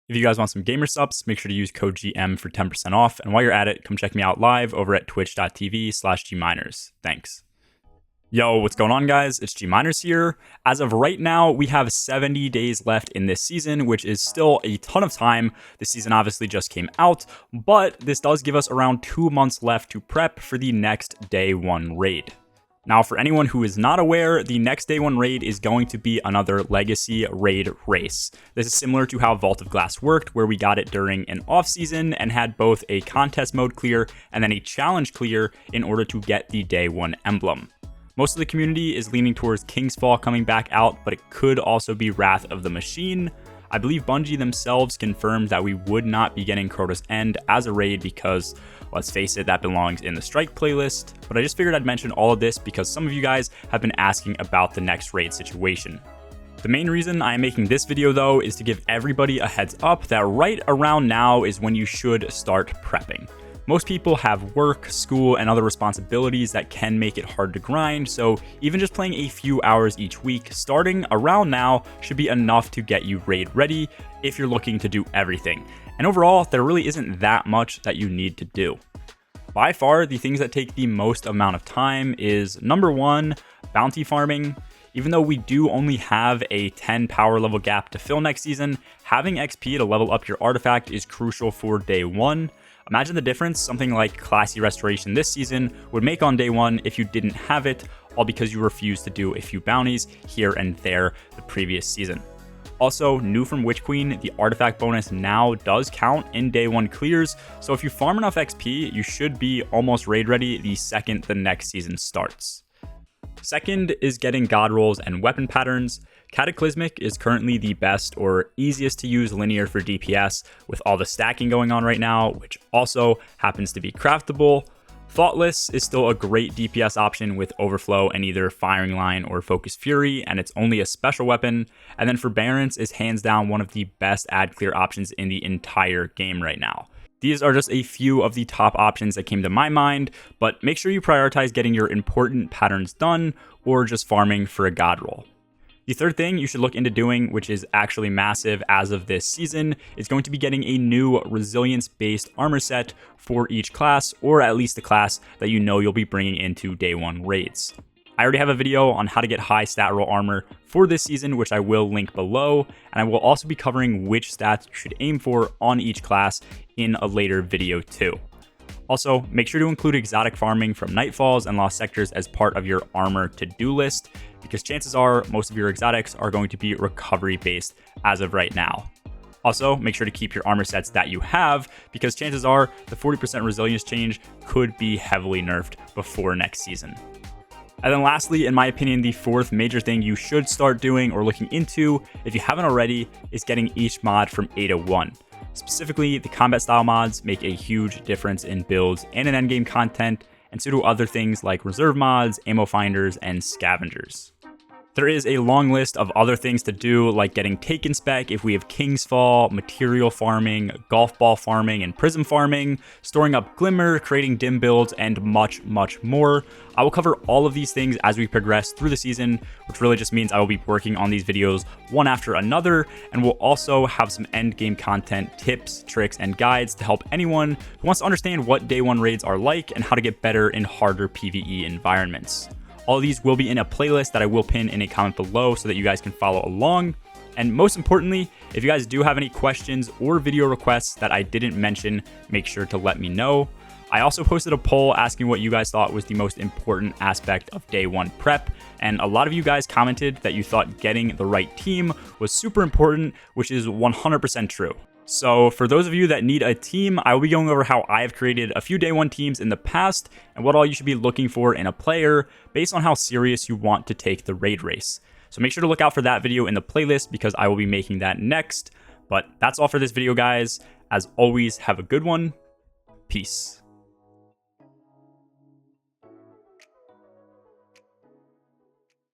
If you guys want some gamer subs, make sure to use code GM for 10% off. And while you're at it, come check me out live over at twitch.tv/gminers. Thanks. Yo, what's going on, guys? It's Gminers here. As of right now, we have 70 days left in this season, which is still a ton of time. This season obviously just came out, but this does give us around 2 months left to prep for the next day one raid. Now, for anyone who is not aware, the next day one raid is going to be another legacy raid race. This is similar to how Vault of Glass worked, where we got it during an off season and had both a contest mode clear and then a challenge clear in order to get the day one emblem. Most of the community is leaning towards King's Fall coming back out, but it could also be Wrath of the Machine. I believe Bungie themselves confirmed that we would not be getting Crota's End as a raid because, let's face it, that belongs in the Strike playlist. But I just figured I'd mention all of this because some of you guys have been asking about the next raid situation. The main reason I am making this video though is to give everybody a heads up that right around now is when you should start prepping. Most people have work, school, and other responsibilities that can make it hard to grind, so even just playing a few hours each week, starting around now, should be enough to get you raid ready if you're looking to do everything. And overall, there really isn't that much that you need to do. By far, the things that take the most amount of time is number 1, bounty farming. Even though we do only have a 10 power level gap to fill next season, having XP to level up your artifact is crucial for day 1. Imagine the difference something like Classy Restoration this season would make on day 1 if you didn't have it, all because you refused to do a few bounties here and there the previous season. Also, new from Witch Queen, the artifact bonus now does count in day 1 clears, so if you farm enough XP, you should be almost raid ready the second the next season starts. Second is getting god rolls and weapon patterns. Cataclysmic is currently the best or easiest to use linear for DPS with all the stacking going on right now, which also happens to be craftable. Thoughtless is still a great DPS option with overflow and either firing line or focus fury, and it's only a special weapon. And then Forbearance is hands down one of the best ad clear options in the entire game right now. These are just a few of the top options that came to my mind, but make sure you prioritize getting your important patterns done or just farming for a god roll. The third thing you should look into doing, which is actually massive as of this season, is going to be getting a new resilience-based armor set for each class, or at least the class that you know you'll be bringing into day 1 raids. I already have a video on how to get high stat roll armor for this season, which I will link below, and I will also be covering which stats you should aim for on each class in a later video too. Also, make sure to include exotic farming from Nightfalls and Lost Sectors as part of your armor to-do list, because chances are most of your exotics are going to be recovery based as of right now. Also, make sure to keep your armor sets that you have, because chances are the 40% resilience change could be heavily nerfed before next season. And then lastly, in my opinion, the fourth major thing you should start doing or looking into, if you haven't already, is getting each mod from A to 1. Specifically, the combat style mods make a huge difference in builds and in endgame content, and so do other things like reserve mods, ammo finders, and scavengers. There is a long list of other things to do, like getting Taken Spec if we have King's Fall, material farming, golf ball farming, and prism farming, storing up Glimmer, creating dim builds, and much, much more. I will cover all of these things as we progress through the season, which really just means I will be working on these videos one after another, and we'll also have some end game content, tips, tricks, and guides to help anyone who wants to understand what day 1 raids are like and how to get better in harder PvE environments. All of these will be in a playlist that I will pin in a comment below so that you guys can follow along. And most importantly, if you guys do have any questions or video requests that I didn't mention, make sure to let me know. I also posted a poll asking what you guys thought was the most important aspect of day 1 prep, and a lot of you guys commented that you thought getting the right team was super important, which is 100% true. So for those of you that need a team, I will be going over how I have created a few day 1 teams in the past and what all you should be looking for in a player based on how serious you want to take the raid race. So make sure to look out for that video in the playlist because I will be making that next. But that's all for this video, guys. As always, have a good one. Peace.